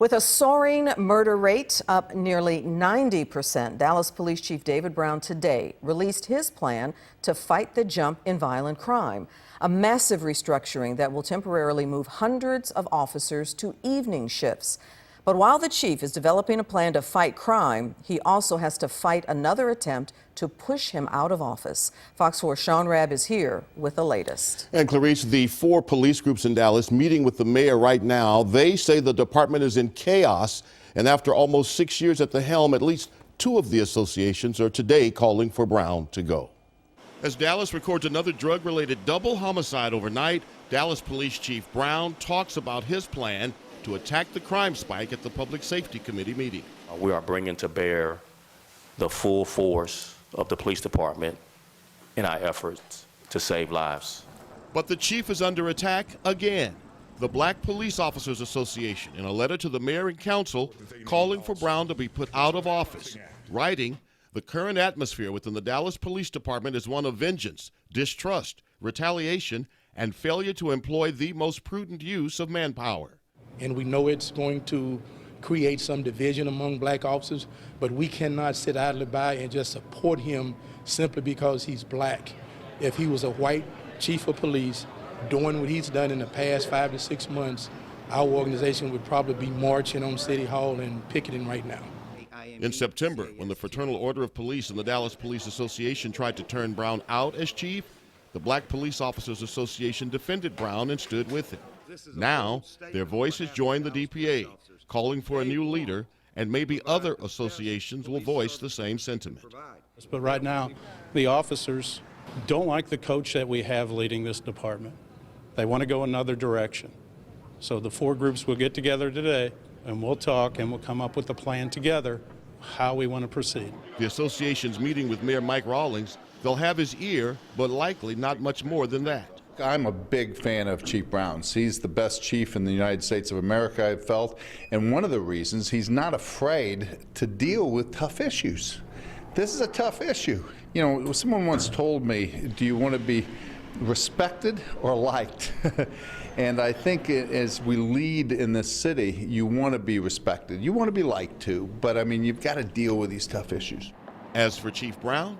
With a soaring murder rate up nearly 90%, Dallas Police Chief David Brown today released his plan to fight the jump in violent crime, a massive restructuring that will temporarily move hundreds of officers to evening shifts. But while the chief is developing a plan to fight crime, he also has to fight another attempt to push him out of office. Fox 4's Sean Rabb is here with the latest. And Clarice, the 4 police groups in Dallas meeting with the mayor right now. They say the department is in chaos, and after almost 6 years at the helm, at least 2 of the associations are today calling for Brown to go. As Dallas records another drug-related double homicide overnight, Dallas Police Chief Brown talks about his plan to attack the crime spike at the Public Safety Committee meeting. We are bringing to bear the full force of the police department in our efforts to save lives. But the chief is under attack again. The Black Police Officers Association, in a letter to the mayor and council, calling for Brown to be put out of office, writing, "The current atmosphere within the Dallas Police Department is one of vengeance, distrust, retaliation, and failure to employ the most prudent use of manpower." And we know it's going to create some division among black officers, but we cannot sit idly by and just support him simply because he's black. If he was a white chief of police doing what he's done in the past 5 to 6 months, our organization would probably be marching on City Hall and picketing right now. In September, when the Fraternal Order of Police and the Dallas Police Association tried to turn Brown out as chief, the Black Police Officers Association defended Brown and stood with him. Now, their voices join the DPA, calling for a new leader, and maybe other associations will voice the same sentiment. But right now, the officers don't like the coach that we have leading this department. They want to go another direction. So the 4 groups will get together today, and we'll talk, and we'll come up with a plan together how we want to proceed. The association's meeting with Mayor Mike Rawlings. They'll have his ear, but likely not much more than that. I'm a big fan of Chief Brown's. He's the best chief in the United States of America, I've felt, and one of the reasons he's not afraid to deal with tough issues. This is a tough issue. You know, someone once told me, do you want to be respected or liked? And I think as we lead in this city, you want to be respected. You want to be liked too, but I mean, you've got to deal with these tough issues. As for Chief Brown,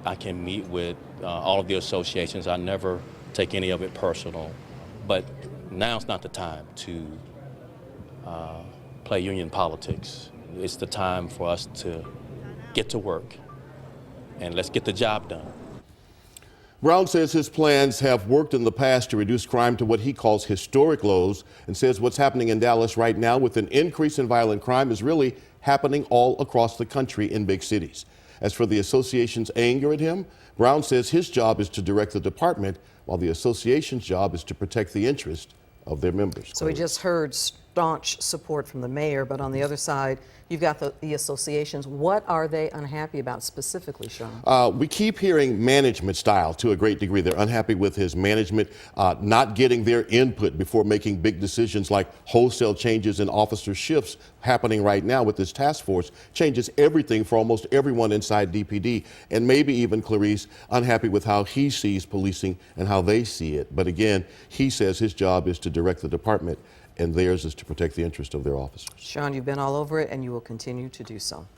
I can meet with all of the associations. I never take any of it personal, but now's not the time to play union politics. It's the time for us to get to work, and let's get the job done. Brown says his plans have worked in the past to reduce crime to what he calls historic lows, and says what's happening in Dallas right now with an increase in violent crime is really happening all across the country in big cities. As for the association's anger at him, Brown says his job is to direct the department, while the association's job is to protect the interest of their members. So we just heard staunch support from the mayor, but on the other side, you've got the associations. What are they unhappy about specifically, Sean? We keep hearing management style to a great degree. They're unhappy with his management not getting their input before making big decisions like wholesale changes in officer shifts happening right now with this task force. Changes everything for almost everyone inside DPD, and maybe even Clarice unhappy with how he sees policing and how they see it. But again, he says his job is to direct the department, and theirs is to protect the interest of their officers. Sean, you've been all over it, and you will continue to do so.